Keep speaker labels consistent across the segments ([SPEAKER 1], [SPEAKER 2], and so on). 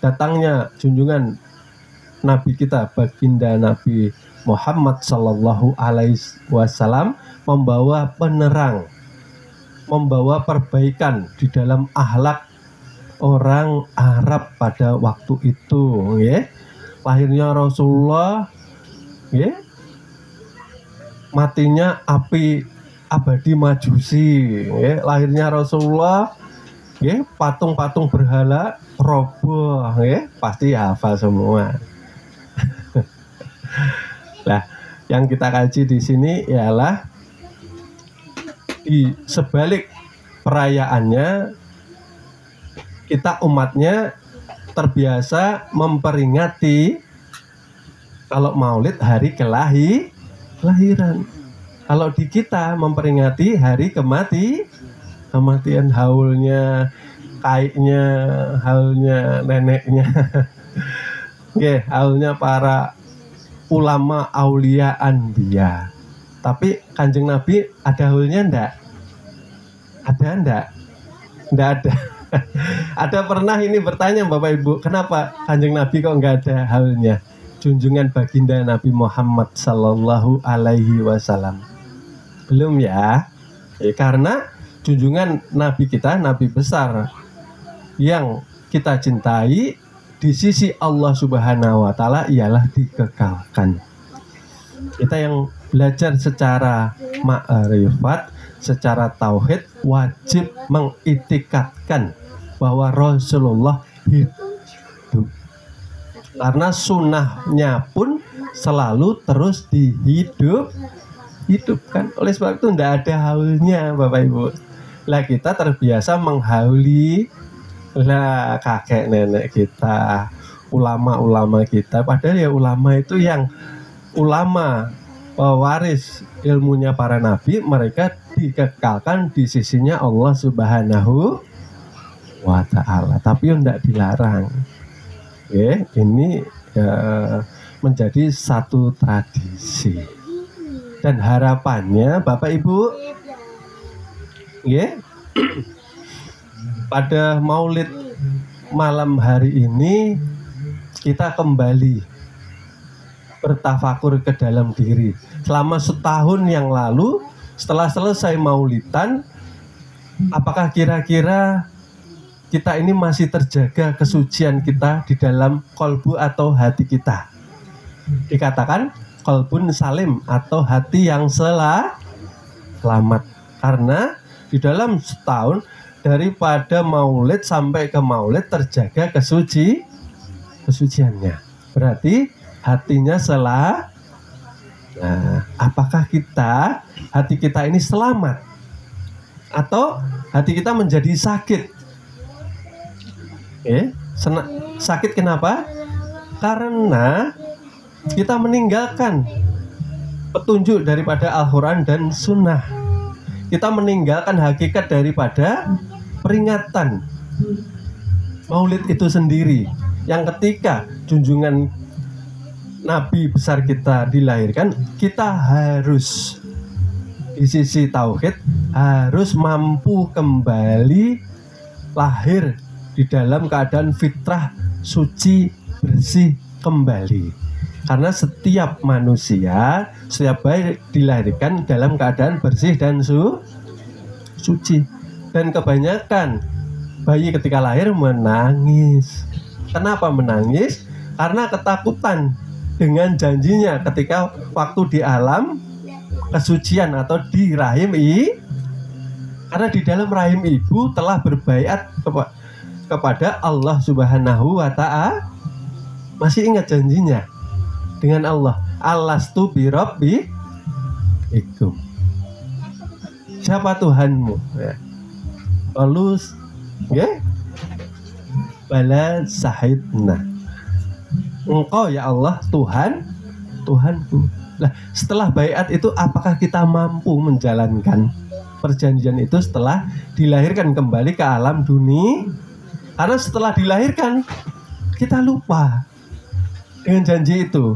[SPEAKER 1] datangnya junjungan Nabi kita, baginda Nabi Muhammad Sallallahu Alaihi Wasallam, membawa penerang, membawa perbaikan di dalam akhlak orang Arab pada waktu itu, ya. Lahirnya Rasulullah, ya. Matinya api abadi Majusi, ya. Lahirnya Rasulullah, ya. Patung-patung berhala roboh, ya. Pasti hafal semua. Nah, yang kita kaji di sini ialah di sebalik perayaannya, kita umatnya terbiasa memperingati kalau Maulid hari kelahiran. Kalau di kita memperingati hari kematian, haulnya, kaiknya, haulnya neneknya, oke, haulnya para ulama aulia anbiya. Tapi Kanjeng Nabi ada haulnya enggak? Ada enggak? Enggak ada. Ada pernah ini bertanya Bapak Ibu, kenapa Kanjeng Nabi kok enggak ada haulnya? Junjungan baginda Nabi Muhammad Sallallahu Alaihi Wasallam. Belum ya? Karena junjungan Nabi kita, Nabi besar yang kita cintai di sisi Allah Subhanahu wa Ta'ala ialah dikekalkan. Kita yang belajar secara ma'rifat, secara tauhid, wajib mengitikadkan bahwa Rasulullah hidup. Karena sunnahnya pun selalu terus dihidupkan. Oleh sebab itu tidak ada haulnya, Bapak Ibu. Lah kita terbiasa menghauli lah kakek nenek kita, ulama-ulama kita. Padahal ya ulama itu yang ulama pewaris ilmunya para nabi, mereka dikekalkan di sisinya Allah Subhanahu wa Ta'ala. Tapi tidak dilarang. Oke, ini menjadi satu tradisi. Dan harapannya Bapak Ibu, ya, pada Maulid malam hari ini kita kembali bertafakur ke dalam diri. Selama setahun yang lalu, setelah selesai Maulidan, apakah kira-kira kita ini masih terjaga kesucian kita di dalam kolbu atau hati kita? Dikatakan kolbun salim atau hati yang selamat. Karena di dalam setahun daripada Maulid sampai ke Maulid terjaga kesuciannya. Berarti hatinya Nah, apakah hati kita ini selamat atau hati kita menjadi sakit? Sakit kenapa? Karena kita meninggalkan petunjuk daripada Al-Quran dan Sunnah. Kita meninggalkan hakikat daripada peringatan Maulid itu sendiri, yang ketika junjungan Nabi besar kita dilahirkan, kita harus di sisi tauhid harus mampu kembali lahir di dalam keadaan fitrah suci bersih kembali. Karena setiap manusia, setiap bayi dilahirkan dalam keadaan bersih dan suci. Dan kebanyakan bayi ketika lahir menangis. Kenapa menangis? Karena ketakutan dengan janjinya ketika waktu di alam kesucian atau di rahim karena di dalam rahim ibu telah berbaiat kepada Allah Subhanahu wa Ta'ala. Masih ingat janjinya dengan Allah, alastu bi rabbikum, siapa Tuhanmu? Lalu bala sahidna, engkau ya Allah Tuhanku. Nah, setelah baiat itu apakah kita mampu menjalankan perjanjian itu setelah dilahirkan kembali ke alam dunia? Karena setelah dilahirkan kita lupa dengan janji itu.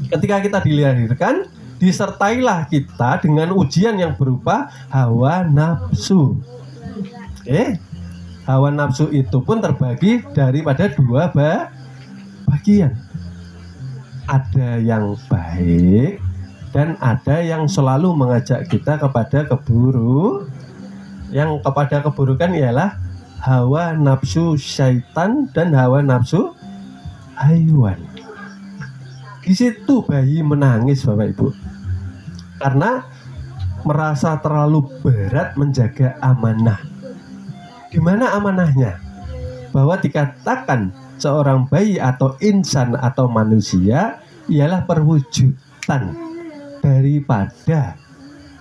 [SPEAKER 1] Ketika kita dilahirkan, disertailah kita dengan ujian yang berupa hawa nafsu. hawa nafsu itu pun terbagi daripada dua bagian. Ada yang baik dan ada yang selalu mengajak kita kepada yang kepada keburukan ialah hawa nafsu syaitan dan hawa nafsu haiwan. Di situ bayi menangis, Bapak Ibu, karena merasa terlalu berat menjaga amanah. Di mana amanahnya? Bahwa dikatakan seorang bayi atau insan atau manusia ialah perwujudan daripada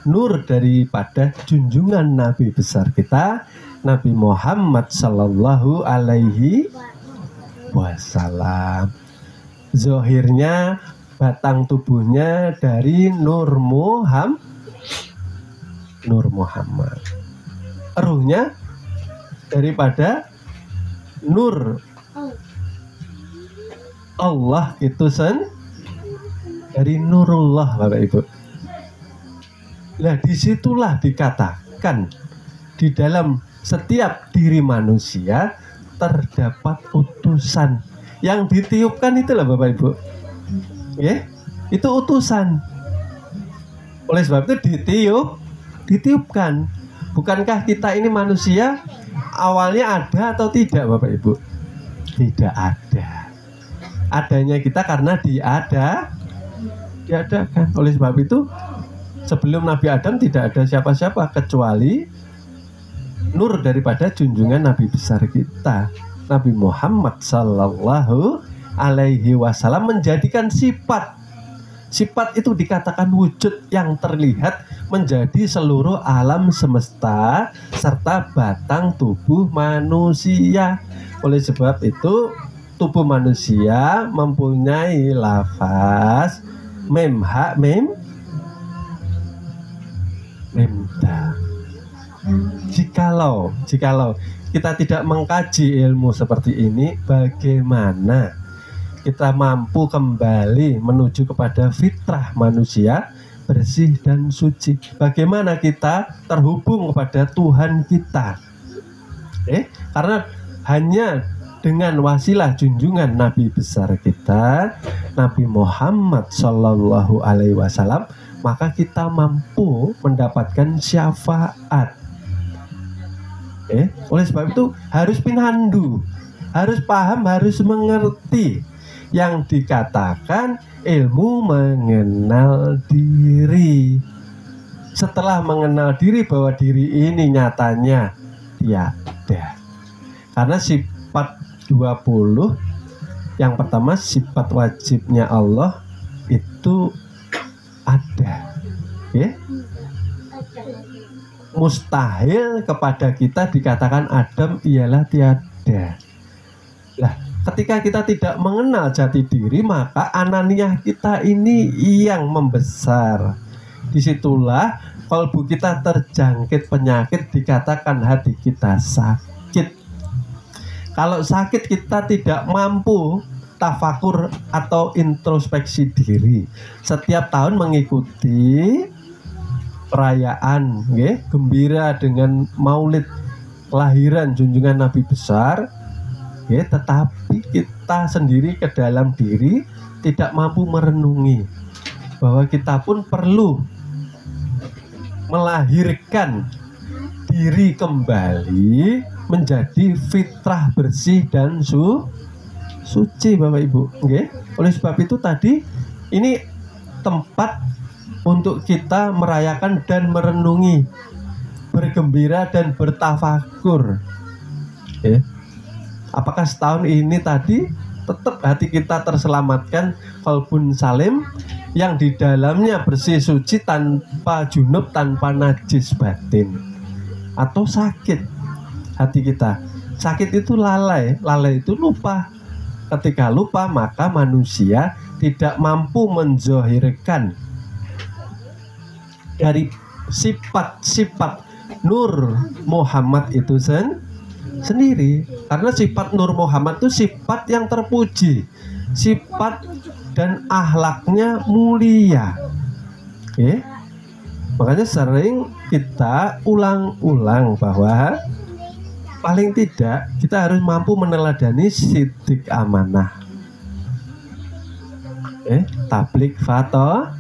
[SPEAKER 1] nur daripada junjungan Nabi besar kita Nabi Muhammad Sallallahu Alaihi Wasallam. Zohirnya batang tubuhnya dari Nur Muhammad. Ruhnya daripada nur Allah itu dari Nurullah, Bapak Ibu. Nah, disitulah dikatakan di dalam setiap diri manusia terdapat utusan yang ditiupkan, itulah Bapak Ibu. Itu utusan. Oleh sebab itu ditiupkan. Bukankah kita ini manusia awalnya ada atau tidak, Bapak Ibu? Tidak ada. Adanya kita karena diadakan. Oleh sebab itu sebelum Nabi Adam tidak ada siapa-siapa kecuali nur daripada junjungan Nabi besar kita Nabi Muhammad Sallallahu Alaihi Wasallam menjadikan sifat itu dikatakan wujud yang terlihat menjadi seluruh alam semesta serta batang tubuh manusia. Oleh sebab itu tubuh manusia mempunyai lafaz mem ha mem memda. Jikalau kita tidak mengkaji ilmu seperti ini, bagaimana kita mampu kembali menuju kepada fitrah manusia bersih dan suci? Bagaimana kita terhubung kepada Tuhan kita? Karena hanya dengan wasilah junjungan Nabi besar kita, Nabi Muhammad Sallallahu Alaihi Wasallam, maka kita mampu mendapatkan syafaat. Oleh sebab itu harus pinandu, harus paham, harus mengerti yang dikatakan ilmu mengenal diri. Setelah mengenal diri bahwa diri ini nyatanya tiada. Karena sifat 20 yang pertama sifat wajibnya Allah itu ada. Mustahil kepada kita dikatakan Adam ialah tiada. Lah, ketika kita tidak mengenal jati diri, maka ananiah kita ini yang membesar. Disitulah kalbu kita terjangkit penyakit, dikatakan hati kita sakit. Kalau sakit kita tidak mampu tafakur atau introspeksi diri. Setiap tahun mengikuti perayaan, gembira dengan maulid kelahiran junjungan Nabi besar, tetapi kita sendiri ke dalam diri tidak mampu merenungi bahwa kita pun perlu melahirkan diri kembali menjadi fitrah bersih dan suci, Bapak Ibu. Oleh sebab itu tadi ini tempat untuk kita merayakan dan merenungi, bergembira dan bertafakur. Apakah setahun ini tadi tetap hati kita terselamatkan, qalbun salim, yang di dalamnya bersih suci tanpa junub, tanpa najis batin, atau sakit hati kita? Sakit itu lalai itu lupa. Ketika lupa maka manusia tidak mampu menzohirkan dari sifat-sifat Nur Muhammad itu sendiri. Karena sifat Nur Muhammad itu sifat yang terpuji, sifat dan akhlaknya mulia. Makanya sering kita ulang-ulang bahwa paling tidak kita harus mampu meneladani sidik amanah. Tablik fatona.